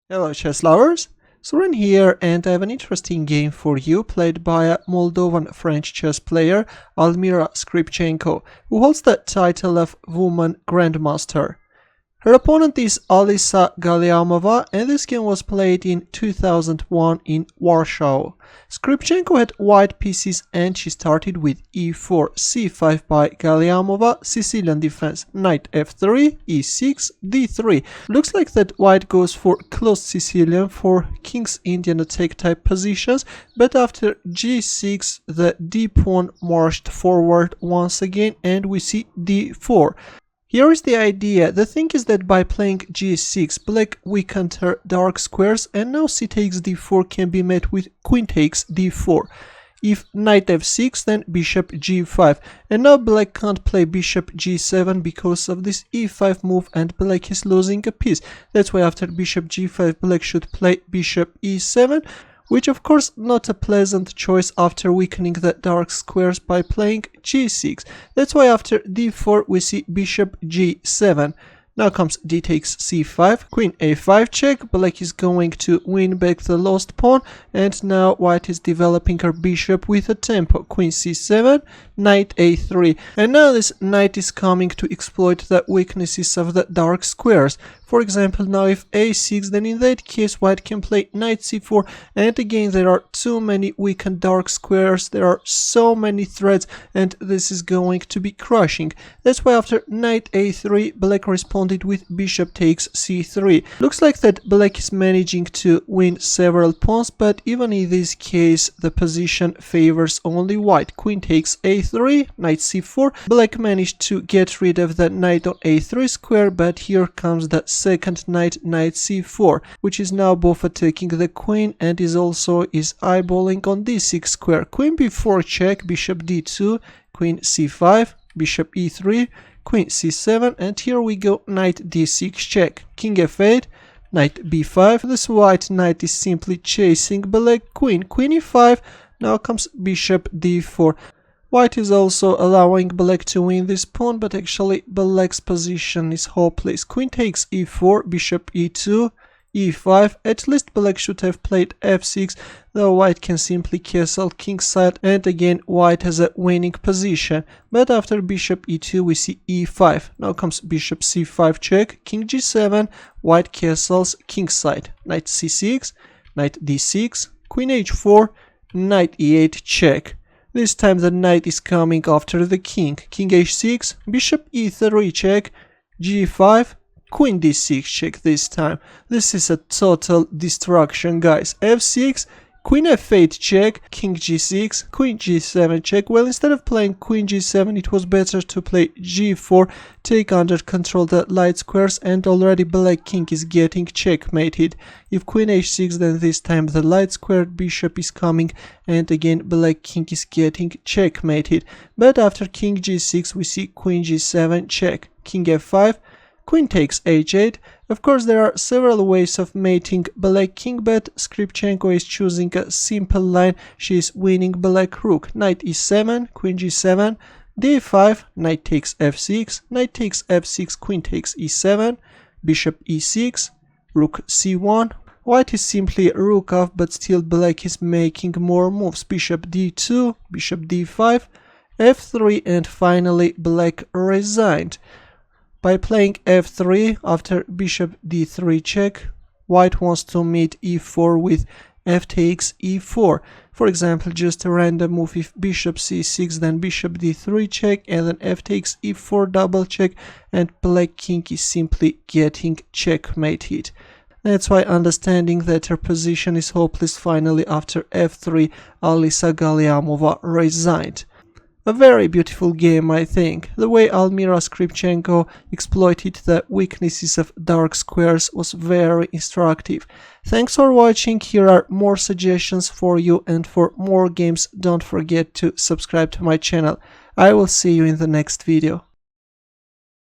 Hello chess lovers, Soren here, and I have an interesting game for you played by a Moldovan French chess player, Almira Skripchenko, who holds the title of Woman Grandmaster. Her opponent is Alisa Galliamova, and this game was played in 2001 in Warsaw. Skripchenko had white pieces and she started with e4, c5 by Galliamova, Sicilian defense, knight f3, e6, d3. Looks like that white goes for closed Sicilian for king's Indian attack type positions, but after g6 the d pawn marched forward once again and we see d4. Here is the idea. The thing is that by playing g6, black weakened her dark squares, and now c takes d4 can be met with queen takes d4. If knight f6, then bishop g5, and now black can't play bishop g7 because of this e5 move and black is losing a piece. That's why after bishop g5 black should play bishop e7, which of course not a pleasant choice after weakening the dark squares by playing g6. That's why after d4 we see bishop g7. Now comes d takes c5, queen a5 check, black is going to win back the lost pawn, and now white is developing her bishop with a tempo, queen c7, knight a3, and now this knight is coming to exploit the weaknesses of the dark squares. For example, now if a6, then in that case white can play knight c4, and again there are too many weakened dark squares, there are so many threats, and this is going to be crushing. That's why after knight a3 black responded with bishop takes c3. Looks like that black is managing to win several pawns, but even in this case the position favors only white. Queen takes a3, knight c4. Black managed to get rid of the knight on a3 square, but here comes the second knight, knight c4, which is now both attacking the queen and is eyeballing on d6 square. Queen b4 check, bishop d2, queen c5, bishop e3, queen c7, and here we go knight d6 check, king f8, knight b5. This white knight is simply chasing black queen, queen e5. Now comes bishop d4. White is also allowing black to win this pawn, but actually black's position is hopeless. Queen takes e4, bishop e2, e5. At least black should have played f6, though white can simply castle kingside, and again white has a winning position. But after bishop e2 we see e5. Now comes bishop c5 check, king g7, white castles kingside, knight c6, knight d6, queen h4, knight e8 check. This time the knight is coming after the king, king h6, bishop e3 check, g5, queen d6 check this time. This is a total destruction, guys. f6, queen f8 check, king g6, queen g7 check. Well, instead of playing queen g7 it was better to play g4, take under control the light squares, and already black king is getting checkmated. If queen h6, then this time the light squared bishop is coming, and again black king is getting checkmated. But after king g6 we see queen g7 check, king f5, queen takes h8. Of course there are several ways of mating black king, but Skripchenko is choosing a simple line. She is winning black rook, knight e7, queen g7, d5, knight takes f6, knight takes f6, queen takes e7, bishop e6, rook c1. White is simply rook off, but still black is making more moves, bishop d2, bishop d5, f3, and finally black resigned. By playing f3 after bishop d3 check, white wants to meet e4 with f takes e4. For example, just a random move, if bishop c6, then bishop d3 check, and then f takes e4 double check, and black king is simply getting checkmated. That's why, understanding that her position is hopeless, finally after f3 Alisa Galliamova resigned. A very beautiful game, I think. The way Almira Skripchenko exploited the weaknesses of dark squares was very instructive. Thanks for watching. Here are more suggestions for you, and for more games don't forget to subscribe to my channel. I will see you in the next video.